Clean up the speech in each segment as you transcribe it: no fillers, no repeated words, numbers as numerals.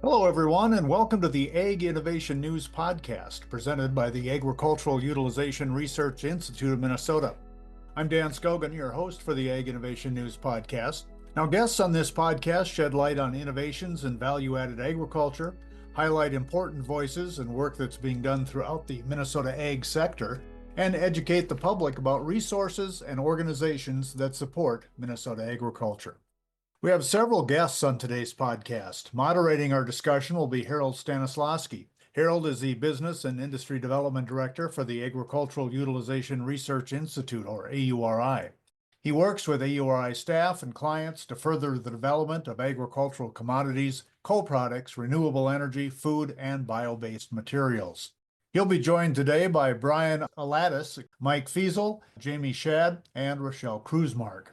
Hello, everyone, and welcome to the Ag Innovation News Podcast, presented by the Agricultural Utilization Research Institute of Minnesota. I'm Dan Scogan, your host for the Ag Innovation News Podcast. Now, guests on this podcast shed light on innovations in value-added agriculture, highlight important voices and work that's being done throughout the Minnesota ag sector, and educate the public about resources and organizations that support Minnesota agriculture. We have several guests on today's podcast. Moderating our discussion will be Harold Stanislawski. Harold is the Business and Industry Development Director for the Agricultural Utilization Research Institute, or AURI. He works with AURI staff and clients to further the development of agricultural commodities, co-products, renewable energy, food, and bio-based materials. He'll be joined today by Brian Alatis, Mike Fiesel, Jamie Shad, and Rochelle Kruzmark.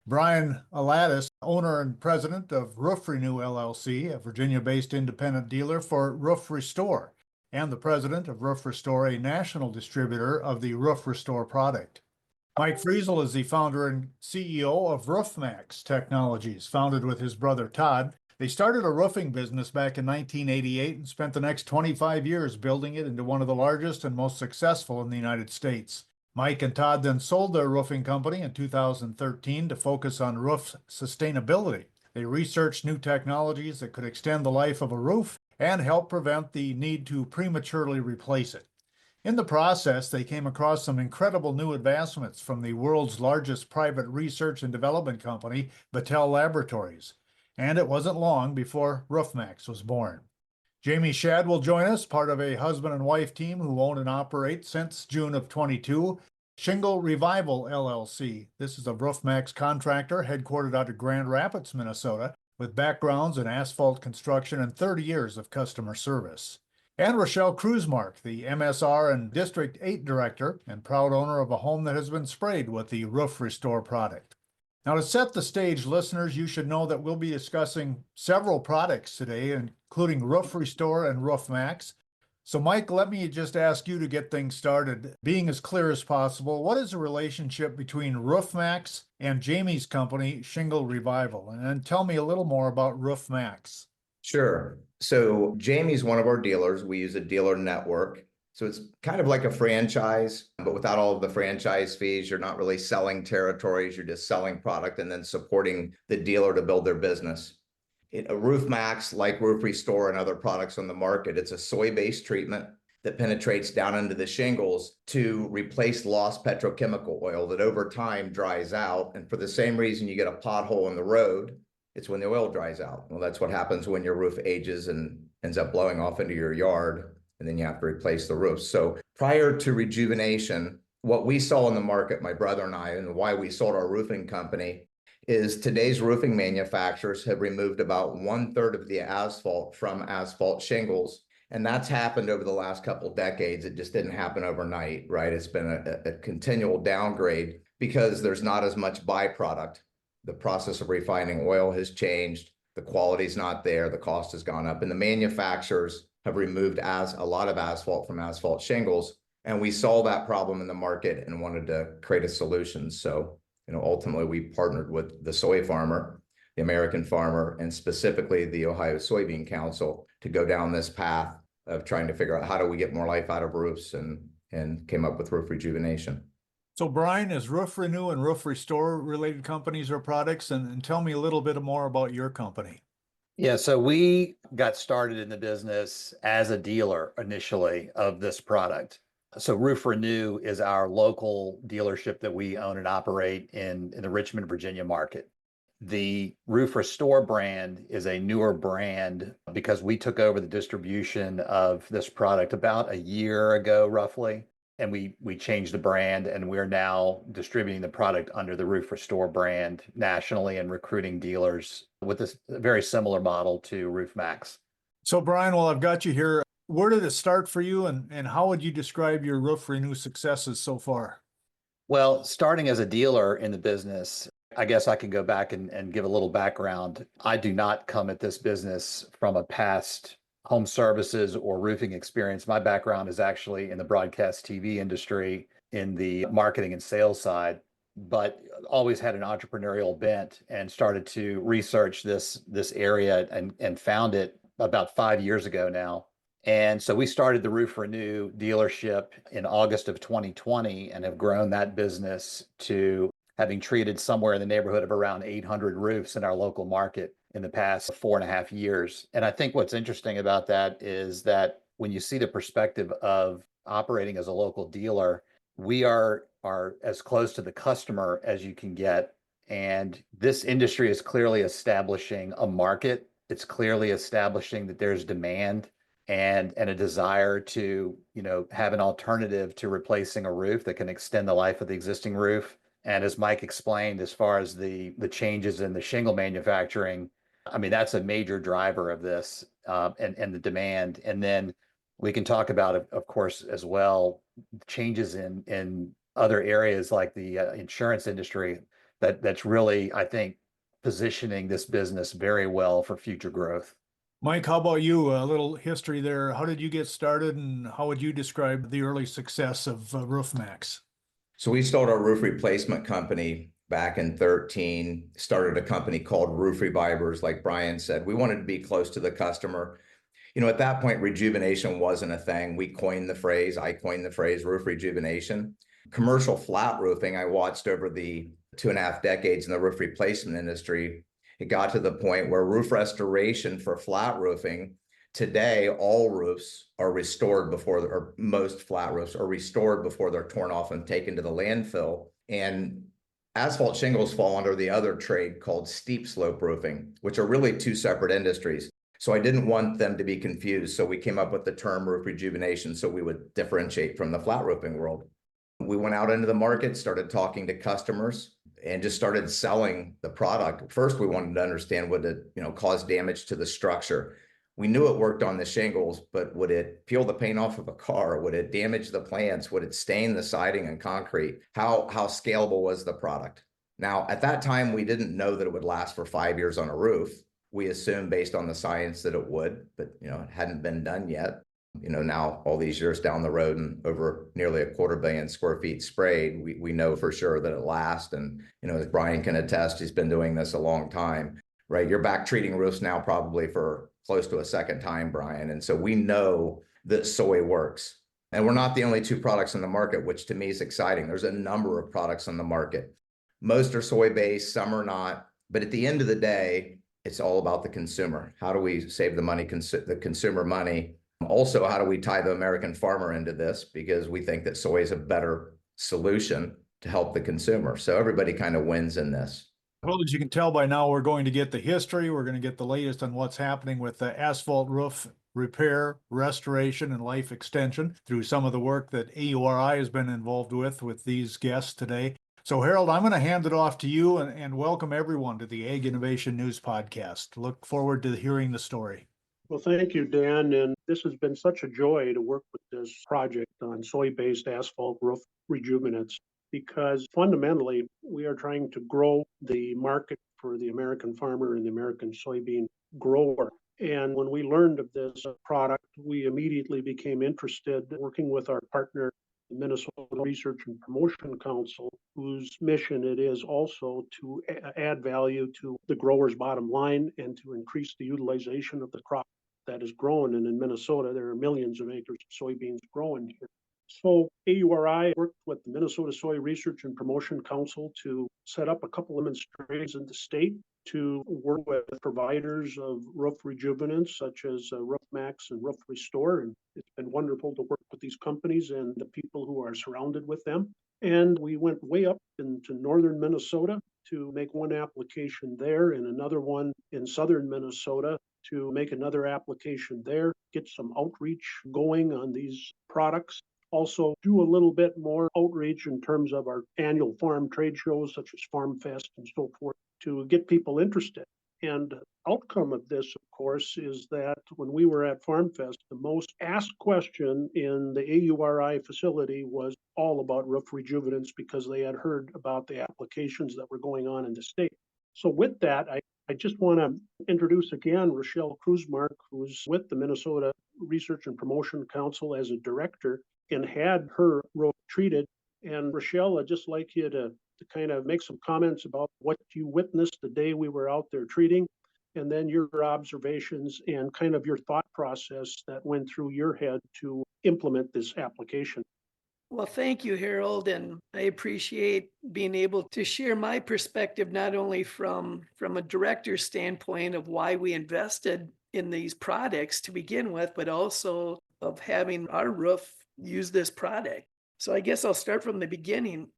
Brian Alatis, owner and president of RoofRenew LLC, a Virginia-based independent dealer for RoofRestor, and the president of RoofRestor, a national distributor of the RoofRestor product. Mike Friesel is the founder and CEO of Roof Maxx Technologies, founded with his brother Todd. They started a roofing business back in 1988 and spent the next 25 years building it into one of the largest and most successful in the United States. Mike and Todd then sold their roofing company in 2013 to focus on roof sustainability. They researched new technologies that could extend the life of a roof and help prevent the need to prematurely replace it. In the process, they came across some incredible new advancements from the world's largest private research and development company, Battelle Laboratories. And it wasn't long before Roof Maxx was born. Jamie Shad will join us, part of a husband and wife team who own and operate since June of 22, Shingles Revival LLC. This is a Roof Maxx contractor headquartered out of Grand Rapids, Minnesota, with backgrounds in asphalt construction and 30 years of customer service. And Rochelle Kruzmark, the MSR and District 8 director and proud owner of a home that has been sprayed with the RoofRestor product. Now, to set the stage, listeners, you should know that we'll be discussing several products today, including RoofRestor and Roof Maxx. So, Mike, let me just ask you to get things started. Being as clear as possible, what is the relationship between Roof Maxx and Jamie's company, Shingles Revival? And tell me a little more about Roof Maxx. Sure. So Jamie's one of our dealers. We use a dealer network. So it's kind of like a franchise, but without all of the franchise fees. You're not really selling territories. You're just selling product and then supporting the dealer to build their business. A Roof Maxx, like RoofRestor and other products on the market, it's a soy-based treatment that penetrates down into the shingles to replace lost petrochemical oil that over time dries out. And for the same reason you get a pothole in the road, it's when the oil dries out. Well, that's what happens when your roof ages and ends up blowing off into your yard, and then you have to replace the roof. So prior to rejuvenation, what we saw in the market, my brother and I, and why we sold our roofing company, is today's roofing manufacturers have removed about 1/3 of the asphalt from asphalt shingles. And that's happened over the last couple of decades. It just didn't happen overnight, right? It's been a continual downgrade because there's not as much byproduct. The process of refining oil has changed. The quality's not there. The cost has gone up. And the manufacturers have removed a lot of asphalt from asphalt shingles. And we saw that problem in the market and wanted to create a solution. So, ultimately we partnered with the soy farmer, the American farmer, and specifically the Ohio Soybean Council to go down this path of trying to figure out how do we get more life out of roofs, and came up with roof rejuvenation. So, Brian, is RoofRenew and RoofRestor related companies or products? And tell me a little bit more about your company. Yeah, so we got started in the business as a dealer initially of this product. So RoofRenew is our local dealership that we own and operate in the Richmond, Virginia market. The RoofRestor brand is a newer brand because we took over the distribution of this product about a year ago, roughly. And we changed the brand, and we're now distributing the product under the RoofRestor brand nationally and recruiting dealers with this very similar model to Roof Maxx. So, Brian, while I've got you here, where did it start for you, and how would you describe your RoofRenew successes so far? Well, starting as a dealer in the business, I guess I can go back and give a little background. I do not come at this business from a past home services or roofing experience. My background is actually in the broadcast TV industry in the marketing and sales side, but always had an entrepreneurial bent and started to research this area and found it about 5 years ago now. And so we started the Roof Renew dealership in August of 2020 and have grown that business to having treated somewhere in the neighborhood of around 800 roofs in our local market in the past 4.5 years. And I think what's interesting about that is that when you see the perspective of operating as a local dealer, we are as close to the customer as you can get. And this industry is clearly establishing a market. It's clearly establishing that there's demand and a desire to, have an alternative to replacing a roof that can extend the life of the existing roof. And as Mike explained, as far as the changes in the shingle manufacturing, I mean, that's a major driver of this, and the demand. And then we can talk about, of course, as well, changes in other areas like the insurance industry that's really, I think, positioning this business very well for future growth. Mike, how about you? A little history there. How did you get started, and how would you describe the early success of Roof Maxx? So we started our roof replacement company back in 13, started a company called Roof Revivers. Like Brian said, we wanted to be close to the customer. At that point, rejuvenation wasn't a thing. I coined the phrase roof rejuvenation. Commercial flat roofing, I watched over the 2.5 decades in the roof replacement industry. It got to the point where roof restoration for flat roofing, today, all roofs are restored or most flat roofs are restored before they're torn off and taken to the landfill. And asphalt shingles fall under the other trade called steep slope roofing, which are really two separate industries. So I didn't want them to be confused. So we came up with the term roof rejuvenation so we would differentiate from the flat roofing world. We went out into the market, started talking to customers, and just started selling the product. First, we wanted to understand would it, cause damage to the structure. We knew it worked on the shingles, but would it peel the paint off of a car? Would it damage the plants? Would it stain the siding and concrete? How scalable was the product? Now, at that time, we didn't know that it would last for 5 years on a roof. We assumed based on the science that it would, but it hadn't been done yet. Now all these years down the road and over nearly 250 million square feet sprayed, we know for sure that it lasts. And, as Brian can attest, he's been doing this a long time, right? You're back treating roofs now probably for close to a second time, Brian. And so we know that soy works. And we're not the only two products in the market, which to me is exciting. There's a number of products on the market. Most are soy-based, some are not. But at the end of the day, it's all about the consumer. How do we save the consumer money? Also, how do we tie the American farmer into this? Because we think that soy is a better solution to help the consumer. So everybody kind of wins in this. Well, as you can tell by now, we're going to get the history. We're going to get the latest on what's happening with the asphalt roof repair, restoration, and life extension through some of the work that AURI has been involved with these guests today. So, Harold, I'm going to hand it off to you and welcome everyone to the Ag Innovation News Podcast. Look forward to hearing the story. Well, thank you, Dan. And this has been such a joy to work with this project on soy-based asphalt roof rejuvenates, because fundamentally, we are trying to grow the market for the American farmer and the American soybean grower. And when we learned of this product, we immediately became interested working with our partner, the Minnesota Research and Promotion Council, whose mission it is also to add value to the grower's bottom line and to increase the utilization of the crop that is grown. And in Minnesota, there are millions of acres of soybeans growing here. So AURI worked with the Minnesota Soy Research and Promotion Council to set up a couple of demonstrations in the state to work with providers of roof rejuvenants such as Roof Maxx and RoofRestor. And it's been wonderful to work with these companies and the people who are surrounded with them. And we went way up into northern Minnesota to make one application there and another one in southern Minnesota to make another application there, get some outreach going on these products. Also do a little bit more outreach in terms of our annual farm trade shows such as Farm Fest and so forth to get people interested. And outcome of this, of course, is that when we were at Farm Fest, the most asked question in the AURI facility was all about roof rejuvenants because they had heard about the applications that were going on in the state. So with that, I just want to introduce again Rochelle Kruzmark, who's with the Minnesota Research and Promotion Council as a director and had her roof treated. And Rochelle, I'd just like you to kind of make some comments about what you witnessed the day we were out there treating, and then your observations and kind of your thought process that went through your head to implement this application. Well, thank you, Harold, and I appreciate being able to share my perspective, not only from a director's standpoint of why we invested in these products to begin with, but also of having our roof use this product. So I guess I'll start from the beginning.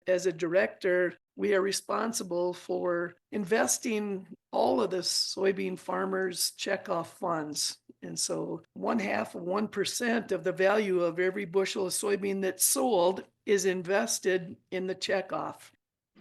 As a director, we are responsible for investing all of the soybean farmers' checkoff funds. And so 0.5% of the value of every bushel of soybean that's sold is invested in the checkoff.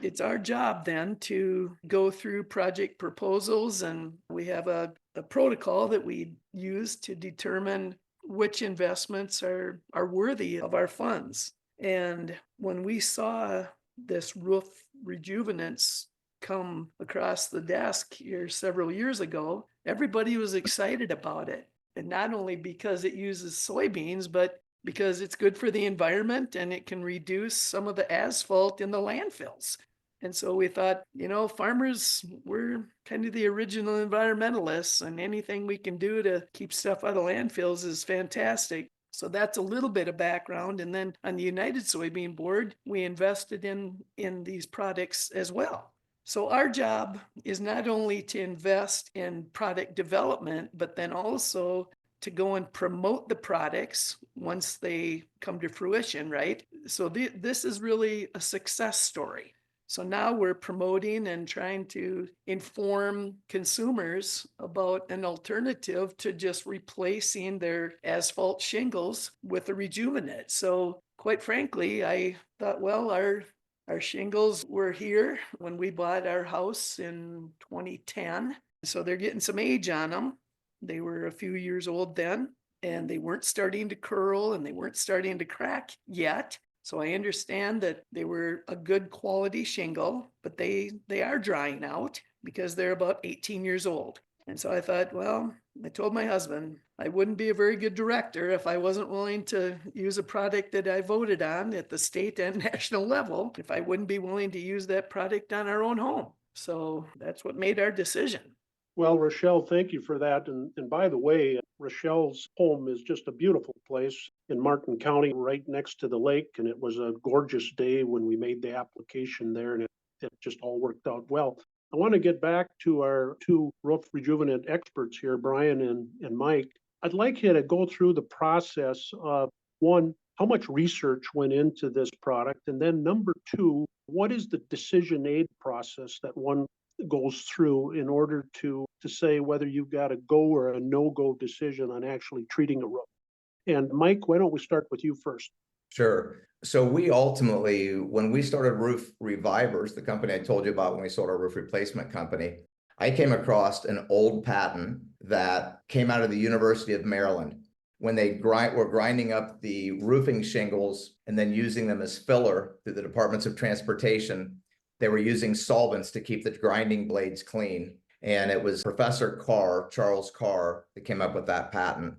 It's our job then to go through project proposals, and we have a protocol that we use to determine which investments are worthy of our funds. And when we saw this roof rejuvenates come across the desk here several years ago, everybody was excited about it. And not only because it uses soybeans, but because it's good for the environment and it can reduce some of the asphalt in the landfills. And so we thought, farmers, we're kind of the original environmentalists, and anything we can do to keep stuff out of landfills is fantastic. So that's a little bit of background. And then on the United Soybean Board, we invested in these products as well. So our job is not only to invest in product development, but then also to go and promote the products once they come to fruition, right? So this is really a success story. So now we're promoting and trying to inform consumers about an alternative to just replacing their asphalt shingles with a rejuvenate. So quite frankly, I thought, well, our shingles were here when we bought our house in 2010. So they're getting some age on them. They were a few years old then, and they weren't starting to curl and they weren't starting to crack yet. So I understand that they were a good quality shingle, but they are drying out because they're about 18 years old. And so I thought, well, I told my husband I wouldn't be a very good director if I wasn't willing to use a product that I voted on at the state and national level, if I wouldn't be willing to use that product on our own home. So that's what made our decision. Well, Rochelle, thank you for that. And by the way, Rochelle's home is just a beautiful place in Martin County, right next to the lake. And it was a gorgeous day when we made the application there, and it just all worked out well. I want to get back to our two roof rejuvenant experts here, Brian and Mike. I'd like you to go through the process of, one, how much research went into this product? And then number two, what is the decision aid process that one goes through in order to say whether you've got a go or a no-go decision on actually treating a roof? And Mike, why don't we start with you first? Sure. So we ultimately, when we started Roof Revivers, the company I told you about when we sold our roof replacement company, I came across an old patent that came out of the University of Maryland when they were grinding up the roofing shingles and then using them as filler through the Departments of Transportation. They were using solvents to keep the grinding blades clean. And it was Professor Carr, Charles Carr, that came up with that patent.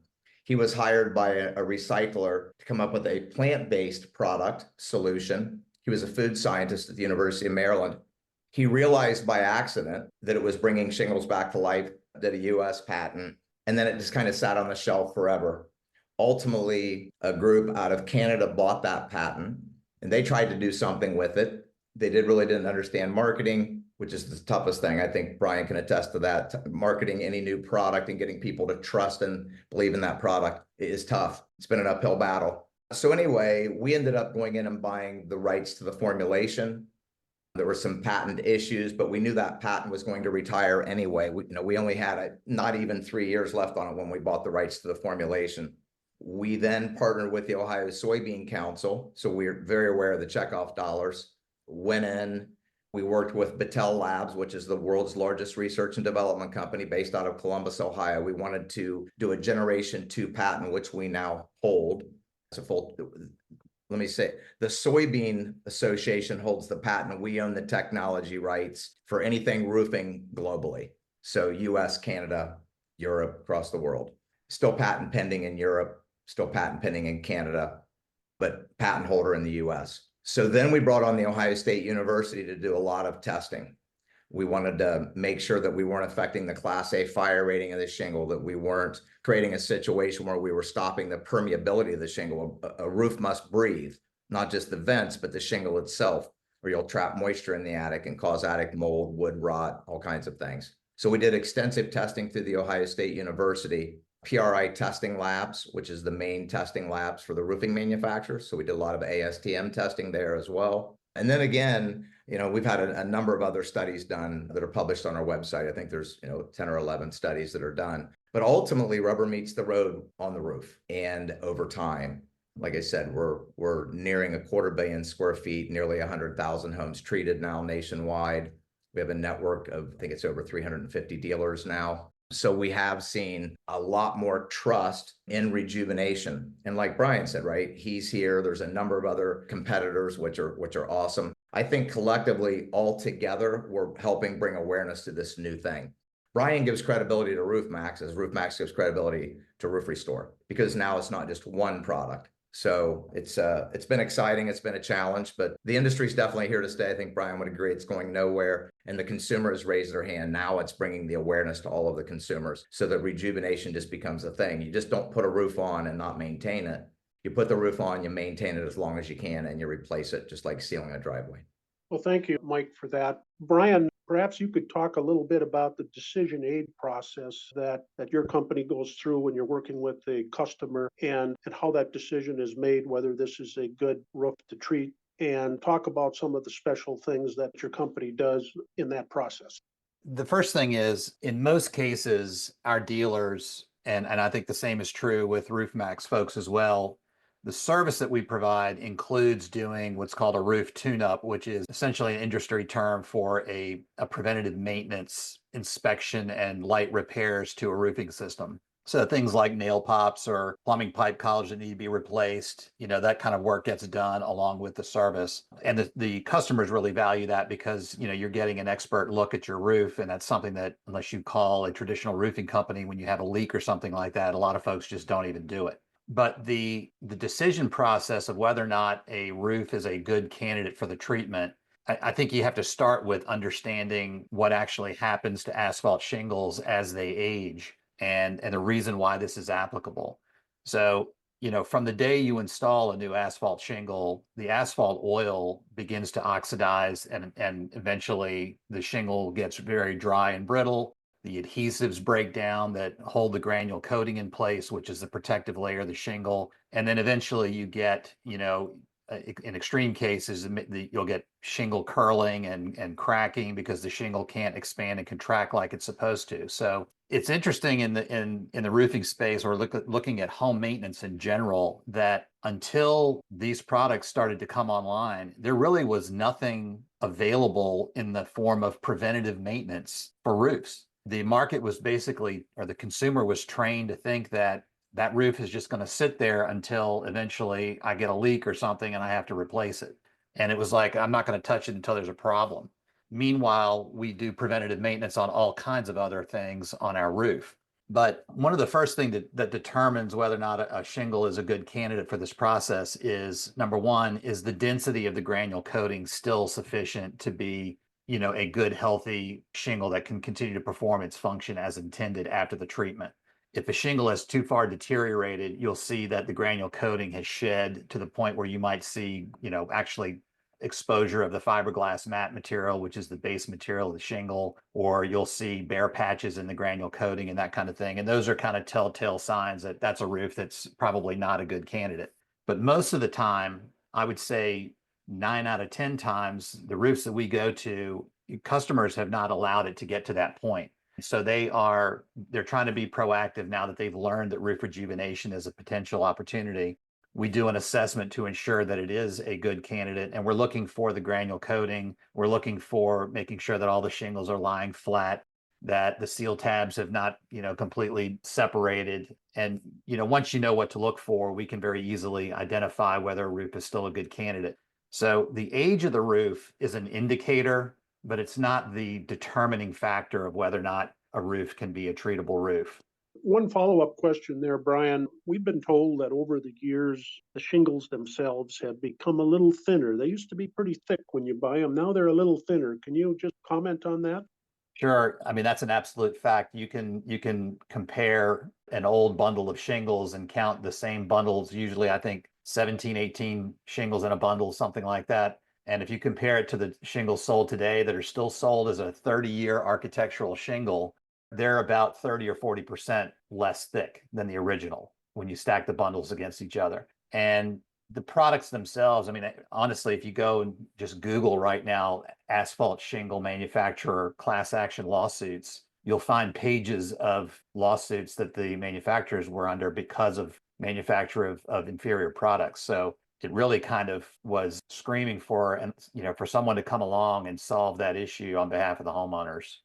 He was hired by a recycler to come up with a plant-based product solution. He was a food scientist at the University of Maryland. He realized by accident that it was bringing shingles back to life, did a US patent, and then it just kind of sat on the shelf forever. Ultimately, a group out of Canada bought that patent, and they tried to do something with it. They didn't understand marketing, which is the toughest thing. I think Brian can attest to that. Marketing any new product and getting people to trust and believe in that product is tough. It's been an uphill battle. So anyway, we ended up going in and buying the rights to the formulation. There were some patent issues, but we knew that patent was going to retire anyway. We only had not even 3 years left on it when we bought the rights to the formulation. We then partnered with the Ohio Soybean Council, so we're very aware of the checkoff dollars. Went in, we worked with Battelle Labs, which is the world's largest research and development company based out of Columbus, Ohio. We wanted to do a Generation 2 patent, which we now hold. Let me say, the Soybean Association holds the patent. We own the technology rights for anything roofing globally. So US, Canada, Europe, across the world. Still patent pending in Europe, still patent pending in Canada, but patent holder in the US. So then we brought on the Ohio State University to do a lot of testing. We wanted to make sure that we weren't affecting the Class A fire rating of the shingle, that we weren't creating a situation where we were stopping the permeability of the shingle. A roof must breathe, not just the vents, but the shingle itself, or you'll trap moisture in the attic and cause attic mold, wood rot, all kinds of things. So we did extensive testing through the Ohio State University, PRI testing labs, which is the main testing labs for the roofing manufacturers. So we did a lot of ASTM testing there as well. And then again, we've had a number of other studies done that are published on our website. I think there's, 10 or 11 studies that are done. But ultimately, rubber meets the road on the roof. And over time, like I said, we're nearing 250 million square feet, nearly 100,000 homes treated now nationwide. We have a network of, I think it's over 350 dealers now. So we have seen a lot more trust in rejuvenation. And like Brian said, right, he's here. There's a number of other competitors, which are awesome. I think collectively, all together, we're helping bring awareness to this new thing. Brian gives credibility to Roof Maxx as Roof Maxx gives credibility to RoofRestor, because now it's not just one product. So it's been exciting. It's been a challenge, but the industry's definitely here to stay. I think Brian would agree it's going nowhere. And the consumer has raised their hand. Now it's bringing the awareness to all of the consumers so that rejuvenation just becomes a thing. You just don't put a roof on and not maintain it. You put the roof on, you maintain it as long as you can, and you replace it just like sealing a driveway. Well, thank you, Mike, for that. Brian, perhaps you could talk a little bit about the decision aid process that your company goes through when you're working with a customer, and how that decision is made, whether this is a good roof to treat, and talk about some of the special things that your company does in that process. The first thing is, in most cases, our dealers, and I think the same is true with Roof Maxx folks as well, the service that we provide includes doing what's called a roof tune-up, which is essentially an industry term for a preventative maintenance inspection and light repairs to a roofing system. So things like nail pops or plumbing pipe collars that need to be replaced, that kind of work gets done along with the service. And the customers really value that because, you're getting an expert look at your roof. And that's something that, unless you call a traditional roofing company when you have a leak or something like that, a lot of folks just don't even do it. But the decision process of whether or not a roof is a good candidate for the treatment, I think you have to start with understanding what actually happens to asphalt shingles as they age and the reason why this is applicable. So, from the day you install a new asphalt shingle, the asphalt oil begins to oxidize and eventually the shingle gets very dry and brittle. The adhesives break down that hold the granule coating in place, which is the protective layer of the shingle. And then eventually you get, in extreme cases, you'll get shingle curling and cracking because the shingle can't expand and contract like it's supposed to. So it's interesting in the roofing space, or looking at home maintenance in general, that until these products started to come online, there really was nothing available in the form of preventative maintenance for roofs. The market was basically, or the consumer was trained to think that roof is just going to sit there until eventually I get a leak or something and I have to replace it. And it was like, I'm not going to touch it until there's a problem. Meanwhile, we do preventative maintenance on all kinds of other things on our roof. But one of the first things that determines whether or not a shingle is a good candidate for this process is, number one, is the density of the granule coating still sufficient to be, a good, healthy shingle that can continue to perform its function as intended after the treatment. If a shingle is too far deteriorated, you'll see that the granule coating has shed to the point where you might see, actually exposure of the fiberglass mat material, which is the base material of the shingle, or you'll see bare patches in the granule coating and that kind of thing. And those are kind of telltale signs that that's a roof that's probably not a good candidate. But most of the time, I would say 9 out of 10 times, the roofs that we go to, customers have not allowed it to get to that point. So they're trying to be proactive now that they've learned that roof rejuvenation is a potential opportunity. We do an assessment to ensure that it is a good candidate, and we're looking for the granule coating. We're looking for making sure that all the shingles are lying flat, that the seal tabs have not, completely separated. And, once you know what to look for, we can very easily identify whether a roof is still a good candidate. So the age of the roof is an indicator, but it's not the determining factor of whether or not a roof can be a treatable roof. One follow-up question there, Brian. We've been told that over the years, the shingles themselves have become a little thinner. They used to be pretty thick when you buy them. Now they're a little thinner. Can you just comment on that? Sure. I mean, that's an absolute fact. You can compare an old bundle of shingles and count the same bundles, usually I think 17, 18 shingles in a bundle, something like that. And if you compare it to the shingles sold today that are still sold as a 30-year architectural shingle, they're about 30 or 40% less thick than the original when you stack the bundles against each other. And the products themselves, I mean, honestly, if you go and just Google right now, asphalt shingle manufacturer class action lawsuits, you'll find pages of lawsuits that the manufacturers were under because of manufacture of inferior products. So it really kind of was screaming for, and for someone to come along and solve that issue on behalf of the homeowners.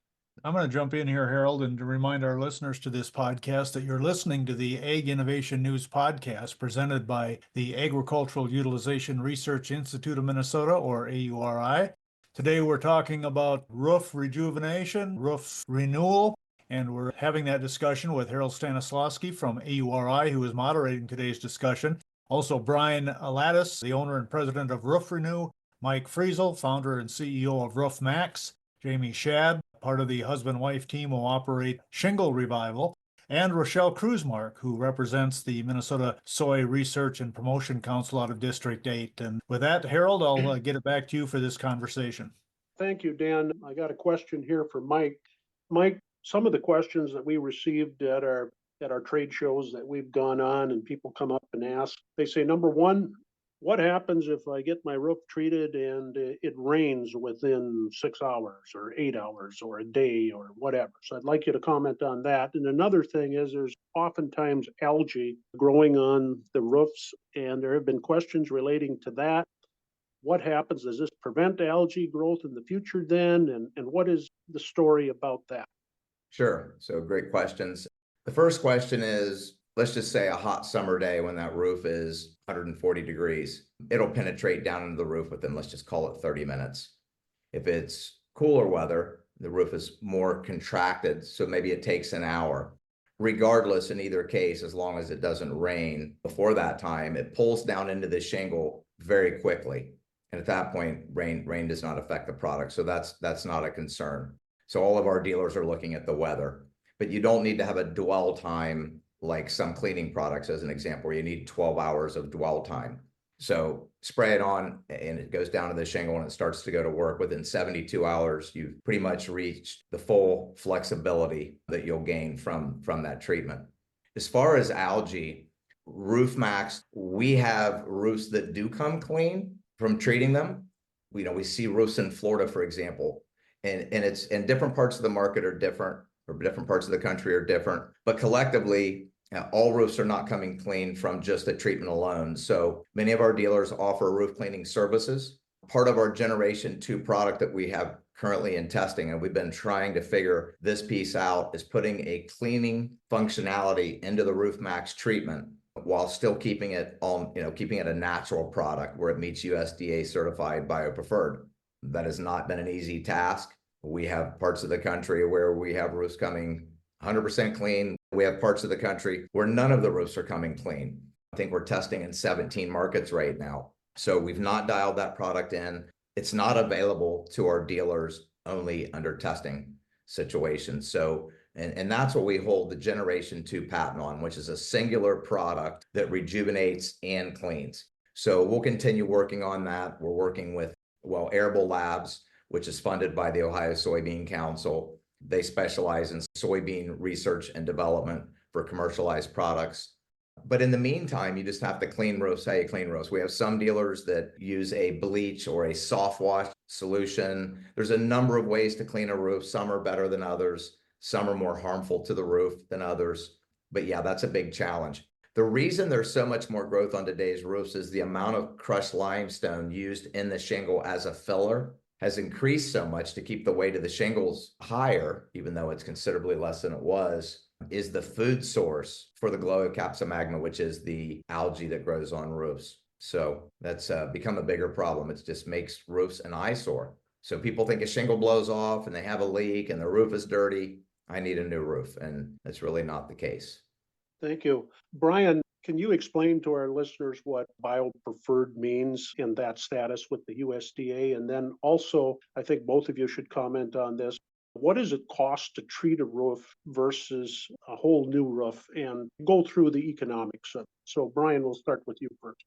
I'm going to jump in here, Harold, and to remind our listeners to this podcast that you're listening to the Ag Innovation News podcast presented by the Agricultural Utilization Research Institute of Minnesota, or AURI. Today we're talking about roof rejuvenation, roof renewal, and we're having that discussion with Harold Stanislawski from AURI, who is moderating today's discussion. Also, Brian Alatis, the owner and president of Roof Renew, Mike Friesel, founder and CEO of Roof Maxx, Jamie Schad, part of the husband-wife team who operate Shingle Revival, and Rochelle Kruzmark, who represents the Minnesota Soy Research and Promotion Council out of District 8. And with that, Harold, I'll get it back to you for this conversation. Thank you, Dan. I got a question here for Mike. Mike, some of the questions that we received at our trade shows that we've gone on and people come up and ask, they say, number one, what happens if I get my roof treated and it rains within 6 hours or 8 hours or a day or whatever? So I'd like you to comment on that. And another thing is there's oftentimes algae growing on the roofs, and there have been questions relating to that. What happens? Does this prevent algae growth in the future then? And what is the story about that? Sure. So great questions. The first question is, let's just say a hot summer day when that roof is 140 degrees, it'll penetrate down into the roof within, let's just call it 30 minutes. If it's cooler weather, the roof is more contracted, so maybe it takes an hour. Regardless, in either case, as long as it doesn't rain before that time, it pulls down into the shingle very quickly. And at that point, rain does not affect the product. So that's not a concern. So all of our dealers are looking at the weather, but you don't need to have a dwell time like some cleaning products, as an example, where you need 12 hours of dwell time. So spray it on and it goes down to the shingle and it starts to go to work. Within 72 hours, you've pretty much reached the full flexibility that you'll gain from that treatment. As far as algae, Roof Maxx, we have roofs that do come clean from treating them. We see roofs in Florida, for example, and it's in different parts of the market are different, or different parts of the country are different, but collectively, all roofs are not coming clean from just a treatment alone. So many of our dealers offer roof cleaning services. Part of our Generation 2 product that we have currently in testing, and we've been trying to figure this piece out, is putting a cleaning functionality into the Roof Maxx treatment while still keeping it a natural product where it meets USDA certified biopreferred. That has not been an easy task. We have parts of the country where we have roofs coming 100% clean. We have parts of the country where none of the roofs are coming clean. I think we're testing in 17 markets right now. So we've not dialed that product in. It's not available to our dealers, only under testing situations. So, and that's what we hold the Generation 2 patent on, which is a singular product that rejuvenates and cleans. So we'll continue working on that. We're working with, Arable Labs, which is funded by the Ohio Soybean Council. They specialize in soybean research and development for commercialized products. But in the meantime, you just have to clean roofs how you clean roofs. We have some dealers that use a bleach or a soft wash solution. There's a number of ways to clean a roof. Some are better than others. Some are more harmful to the roof than others. But yeah, that's a big challenge. The reason there's so much more growth on today's roofs is the amount of crushed limestone used in the shingle as a filler has increased so much to keep the weight of the shingles higher, even though it's considerably less than it was, is the food source for the Gloeocapsa, which is the algae that grows on roofs. So that's become a bigger problem. It just makes roofs an eyesore. So people think a shingle blows off and they have a leak and the roof is dirty. I need a new roof, and it's really not the case. Thank you. Brian, can you explain to our listeners what biopreferred means in that status with the USDA? And then also, I think both of you should comment on this. What does it cost to treat a roof versus a whole new roof, and go through the economics of it? So Brian, we'll start with you first.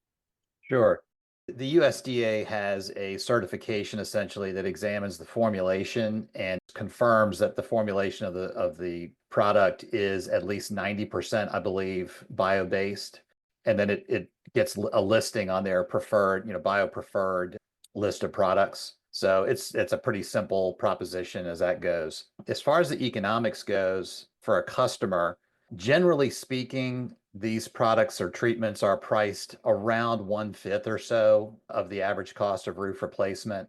Sure. The USDA has a certification essentially that examines the formulation and confirms that the formulation of the product is at least 90%, I believe, bio-based. And then it gets a listing on their preferred, bio-preferred list of products. So it's a pretty simple proposition as that goes. As far as the economics goes for a customer, generally speaking, these products or treatments are priced around 1/5 or so of the average cost of roof replacement.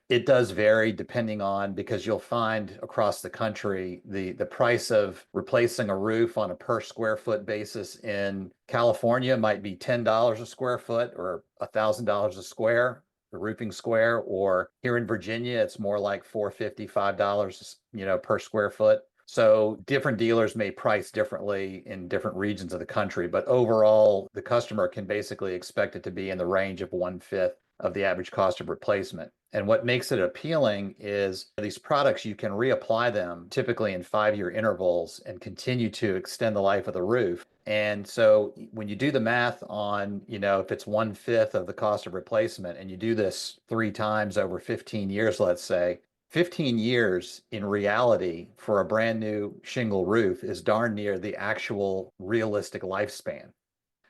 It does vary depending on, because you'll find across the country, the price of replacing a roof on a per square foot basis in California might be $10 a square foot or $1,000 a square, a roofing square, or here in Virginia, it's more like $4.50, $5, per square foot. So different dealers may price differently in different regions of the country, but overall, the customer can basically expect it to be in the range of 1/5 of the average cost of replacement. And what makes it appealing is these products, you can reapply them typically in 5-year intervals and continue to extend the life of the roof. And so when you do the math on, if it's 1/5 of the cost of replacement and you do this 3 times over 15 years, let's say, 15 years in reality for a brand new shingle roof is darn near the actual realistic lifespan.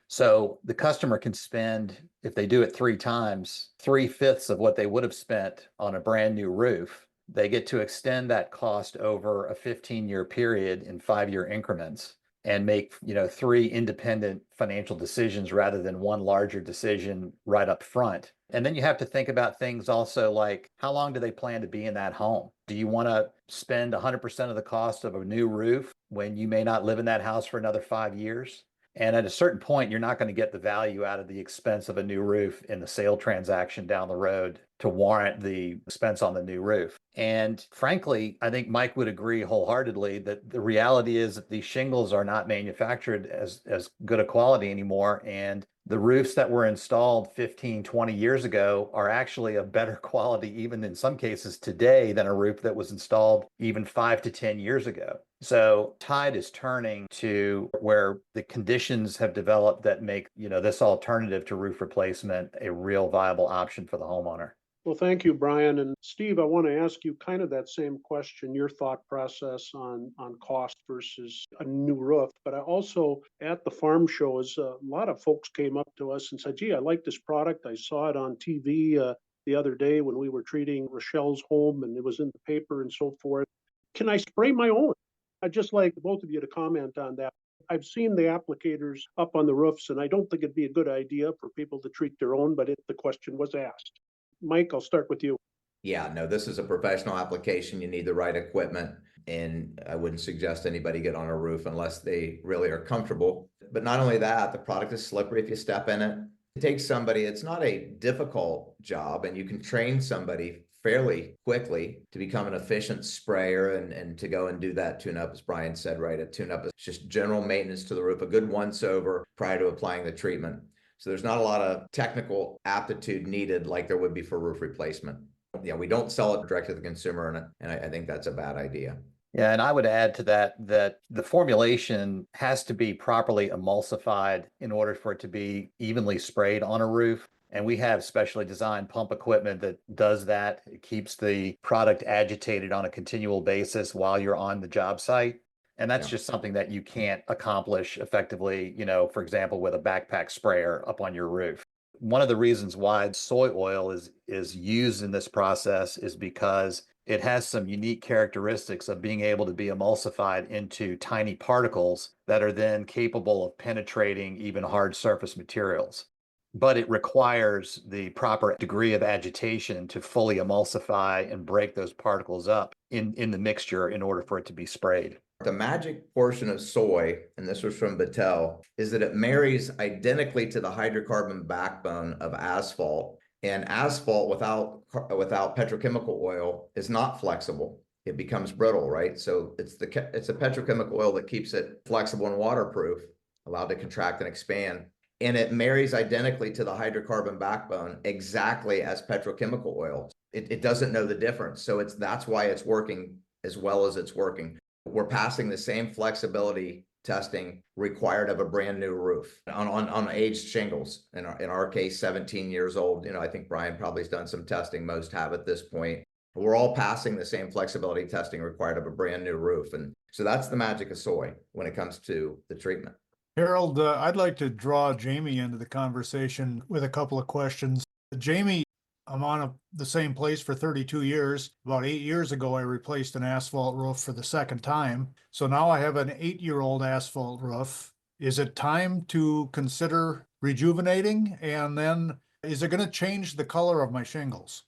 So the customer can spend, if they do it 3 times, 3/5 of what they would have spent on a brand new roof. They get to extend that cost over a 15-year period in 5-year increments and make, 3 independent financial decisions rather than one larger decision right up front. And then you have to think about things also like, how long do they plan to be in that home? Do you want to spend 100% of the cost of a new roof when you may not live in that house for another 5 years? And at a certain point, you're not going to get the value out of the expense of a new roof in the sale transaction down the road to warrant the expense on the new roof. And frankly, I think Mike would agree wholeheartedly that the reality is that these shingles are not manufactured as good a quality anymore. And the roofs that were installed 15, 20 years ago are actually of better quality, even in some cases today, than a roof that was installed even 5 to 10 years ago. So tide is turning to where the conditions have developed that make, this alternative to roof replacement a real viable option for the homeowner. Well, thank you, Brian. And Steve, I want to ask you kind of that same question, your thought process on cost versus a new roof. But I also, at the farm shows, a lot of folks came up to us and said, gee, I like this product. I saw it on TV the other day when we were treating Rochelle's home and it was in the paper and so forth. Can I spray my own? I'd just like both of you to comment on that. I've seen the applicators up on the roofs, and I don't think it'd be a good idea for people to treat their own, but the question was asked. Mike, I'll start with you. Yeah, no, this is a professional application. You need the right equipment, and I wouldn't suggest anybody get on a roof unless they really are comfortable. But not only that, the product is slippery if you step in it. It takes somebody, it's not a difficult job, and you can train somebody fairly quickly to become an efficient sprayer and to go and do that tune-up, as Brian said, right? A tune-up is just general maintenance to the roof, a good once-over prior to applying the treatment. So there's not a lot of technical aptitude needed like there would be for roof replacement. Yeah, we don't sell it direct to the consumer, and I think that's a bad idea. Yeah, and I would add to that the formulation has to be properly emulsified in order for it to be evenly sprayed on a roof. And we have specially designed pump equipment that does that. It keeps the product agitated on a continual basis while you're on the job site. And that's just something that you can't accomplish effectively, for example, with a backpack sprayer up on your roof. One of the reasons why soy oil is used in this process is because it has some unique characteristics of being able to be emulsified into tiny particles that are then capable of penetrating even hard surface materials. But it requires the proper degree of agitation to fully emulsify and break those particles up in the mixture in order for it to be sprayed. The magic portion of soy, and this was from Battelle, is that it marries identically to the hydrocarbon backbone of asphalt. And asphalt without petrochemical oil is not flexible. it becomes brittle, right? So it's a petrochemical oil that keeps it flexible and waterproof, allowed to contract and expand. And it marries identically to the hydrocarbon backbone exactly as petrochemical oil. It doesn't know the difference. So that's why it's working as well as it's working. We're passing the same flexibility testing required of a brand new roof on aged shingles. In our case, 17 years old. I think Brian probably has done some testing. Most have at this point. We're all passing the same flexibility testing required of a brand new roof. And so that's the magic of soy when it comes to the treatment. Harold, I'd like to draw Jamie into the conversation with a couple of questions. Jamie, I'm on the same place for 32 years. About 8 years ago, I replaced an asphalt roof for the second time. So now I have an 8-year-old asphalt roof. Is it time to consider rejuvenating? And then is it going to change the color of my shingles?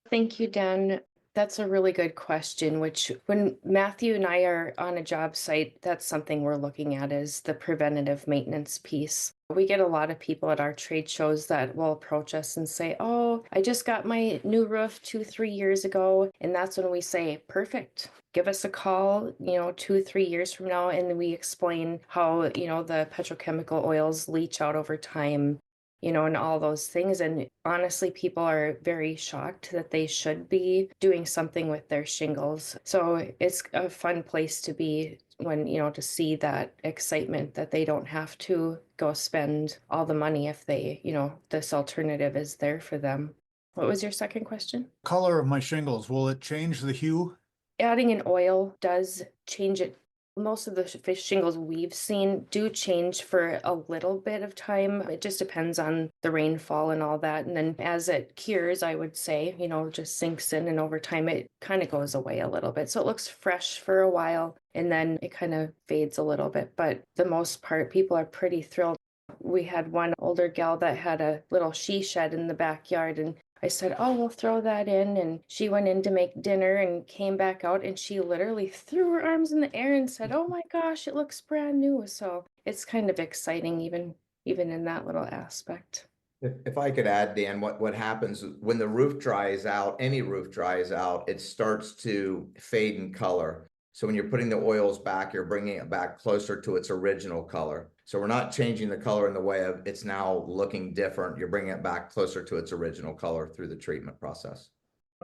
Thank you, Dan. That's a really good question, which when Matthew and I are on a job site, that's something we're looking at is the preventative maintenance piece. We get a lot of people at our trade shows that will approach us and say, oh, I just got my new roof 2-3 years ago. And that's when we say, perfect. Give us a call, 2-3 years from now. And we explain how, the petrochemical oils leach out over time, and all those things. And honestly, people are very shocked that they should be doing something with their shingles. So it's a fun place to be when, to see that excitement that they don't have to go spend all the money if they, this alternative is there for them. What was your second question? Color of my shingles, will it change the hue? Adding an oil does change it. Most of the fish shingles we've seen do change for a little bit of time. It just depends on the rainfall and all that. And then as it cures, I would say, just sinks in, and over time it kind of goes away a little bit. So it looks fresh for a while and then it kind of fades a little bit. But the most part, people are pretty thrilled. We had one older gal that had a little she shed in the backyard, and I said, oh, we'll throw that in. And she went in to make dinner and came back out, and she literally threw her arms in the air and said, oh my gosh, it looks brand new. So it's kind of exciting even in that little aspect. If I could add, Dan, what happens when the roof dries out, any roof dries out, it starts to fade in color. So when you're putting the oils back, you're bringing it back closer to its original color. So we're not changing the color in the way of it's now looking different. You're bringing it back closer to its original color through the treatment process.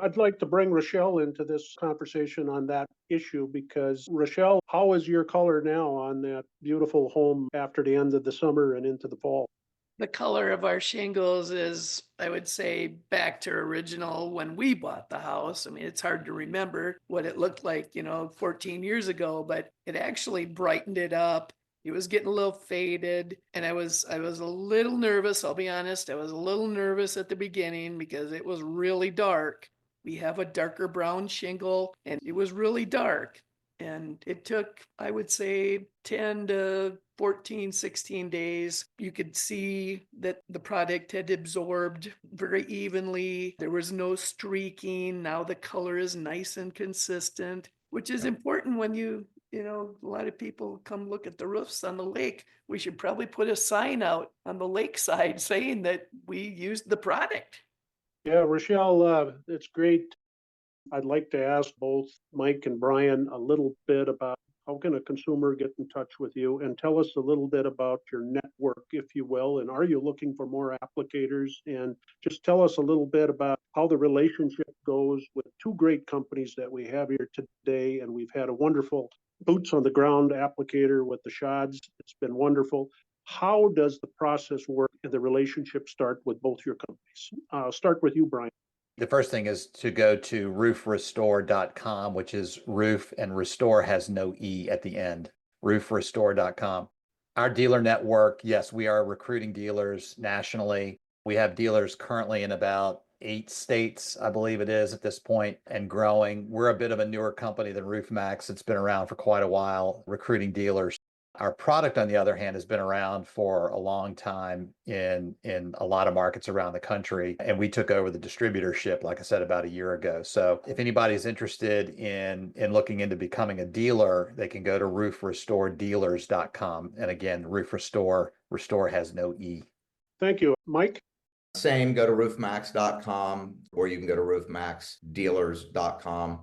I'd like to bring Rochelle into this conversation on that issue because, Rochelle, how is your color now on that beautiful home after the end of the summer and into the fall? The color of our shingles is, I would say, back to original when we bought the house. I mean, it's hard to remember what it looked like, 14 years ago, but it actually brightened it up. It was getting a little faded, and I was a little nervous. I'll be honest. I was a little nervous at the beginning because it was really dark. We have a darker brown shingle, and it was really dark. And it took, I would say, 10 to 14, 16 days. You could see that the product had absorbed very evenly. There was no streaking. Now the color is nice and consistent, which is important when a lot of people come look at the roofs on the lake. We should probably put a sign out on the lakeside saying that we used the product. Yeah, Rochelle, it's great. I'd like to ask both Mike and Brian a little bit about how can a consumer get in touch with you, and tell us a little bit about your network, if you will, and are you looking for more applicators? And just tell us a little bit about how the relationship goes with two great companies that we have here today. And we've had a wonderful boots on the ground applicator with the shods. It's been wonderful. How does the process work and the relationship start with both your companies? I'll start with you, Brian. The first thing is to go to roofrestore.com, which is roof, and restore has no E at the end, roofrestore.com. Our dealer network, yes, we are recruiting dealers nationally. We have dealers currently in about 8 states, I believe it is at this point, and growing. We're a bit of a newer company than Roof Maxx. It's been around for quite a while, recruiting dealers. Our product, on the other hand, has been around for a long time in a lot of markets around the country. And we took over the distributorship, like I said, about a year ago. So if anybody's interested in looking into becoming a dealer, they can go to roofrestoredealers.com. And again, RoofRestor, restore has no E. Thank you. Mike? Same, go to roofmax.com, or you can go to roofmaxdealers.com.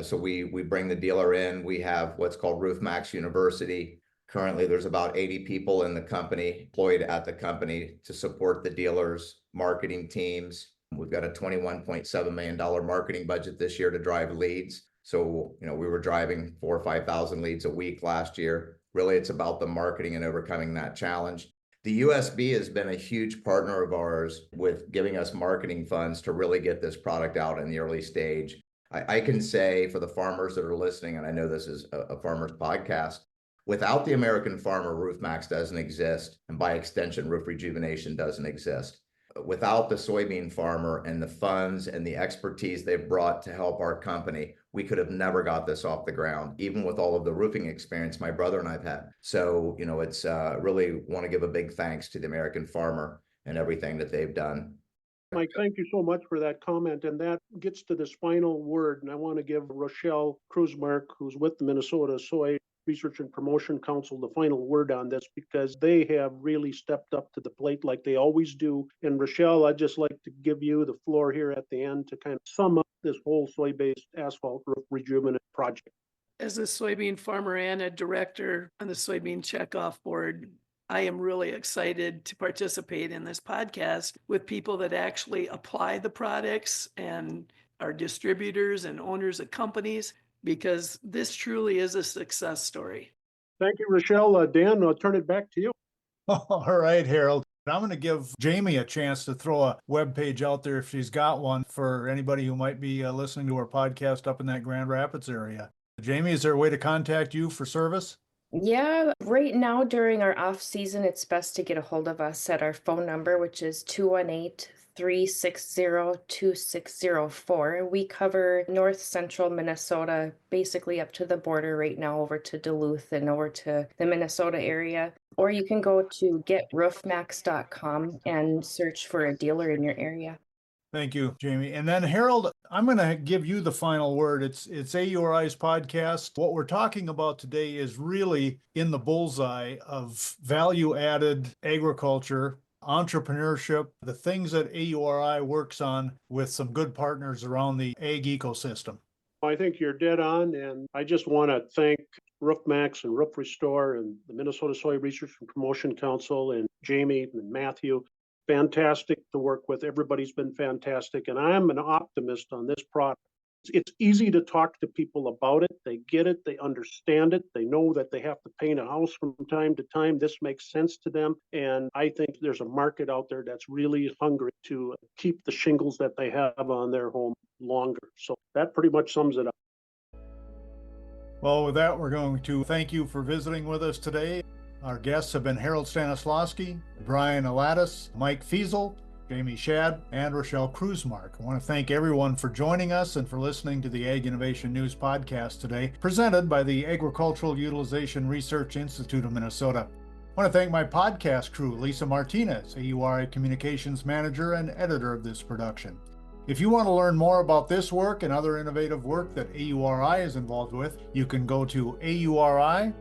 So we bring the dealer in. We have what's called Roof Maxx University. Currently, there's about 80 people in the company, employed at the company to support the dealers, marketing teams. We've got a $21.7 million marketing budget this year to drive leads. So, we were driving 4,000 or 5,000 leads a week last year. Really, it's about the marketing and overcoming that challenge. The USB has been a huge partner of ours with giving us marketing funds to really get this product out in the early stage. I can say for the farmers that are listening, and I know this is a farmer's podcast, without the American farmer, Roof Maxx doesn't exist, and by extension, Roof Rejuvenation doesn't exist. Without the soybean farmer and the funds and the expertise they've brought to help our company, we could have never got this off the ground, even with all of the roofing experience my brother and I've had. So, it's really want to give a big thanks to the American farmer and everything that they've done. Mike, thank you so much for that comment. And that gets to this final word. And I want to give Rochelle Kruzmark, who's with the Minnesota Soy Research and Promotion Council, the final word on this, because they have really stepped up to the plate like they always do. And Rochelle, I'd just like to give you the floor here at the end to kind of sum up this whole soy-based asphalt roof rejuvenate project. As a soybean farmer and a director on the soybean checkoff board, I am really excited to participate in this podcast with people that actually apply the products and are distributors and owners of companies, because this truly is a success story. Thank you, Rochelle. Dan, I'll turn it back to you. All right, Harold. I'm going to give Jamie a chance to throw a web page out there if she's got one for anybody who might be listening to our podcast up in that Grand Rapids area. Jamie, is there a way to contact you for service? Yeah, right now during our off season, it's best to get a hold of us at our phone number, which is 218-360-2604. We cover north central Minnesota, basically up to the border right now, over to Duluth and over to the Minnesota area. Or you can go to getroofmax.com and search for a dealer in your area. Thank you, Jamie. And then Harold, I'm going to give you the final word. It's AURI's podcast. What we're talking about today is really in the bullseye of value-added agriculture, entrepreneurship, the things that AURI works on with some good partners around the ag ecosystem. I think you're dead on, and I just want to thank Roof Maxx and RoofRestor and the Minnesota Soy Research and Promotion Council and Jamie and Matthew. Fantastic to work with. Everybody's been fantastic. And I'm an optimist on this product. It's easy to talk to people about it. They get it. They understand it. They know that they have to paint a house from time to time. This makes sense to them. And I think there's a market out there that's really hungry to keep the shingles that they have on their home longer. So that pretty much sums it up. Well, with that, we're going to thank you for visiting with us today. Our guests have been Harold Stanislawski, Brian Alatis, Mike Fiesel, Jamie Shad, and Rochelle Kruzmark. I want to thank everyone for joining us and for listening to the Ag Innovation News podcast today, presented by the Agricultural Utilization Research Institute of Minnesota. I want to thank my podcast crew, Lisa Martinez, AURI Communications Manager and Editor of this production. If you want to learn more about this work and other innovative work that AURI is involved with, you can go to auri.org.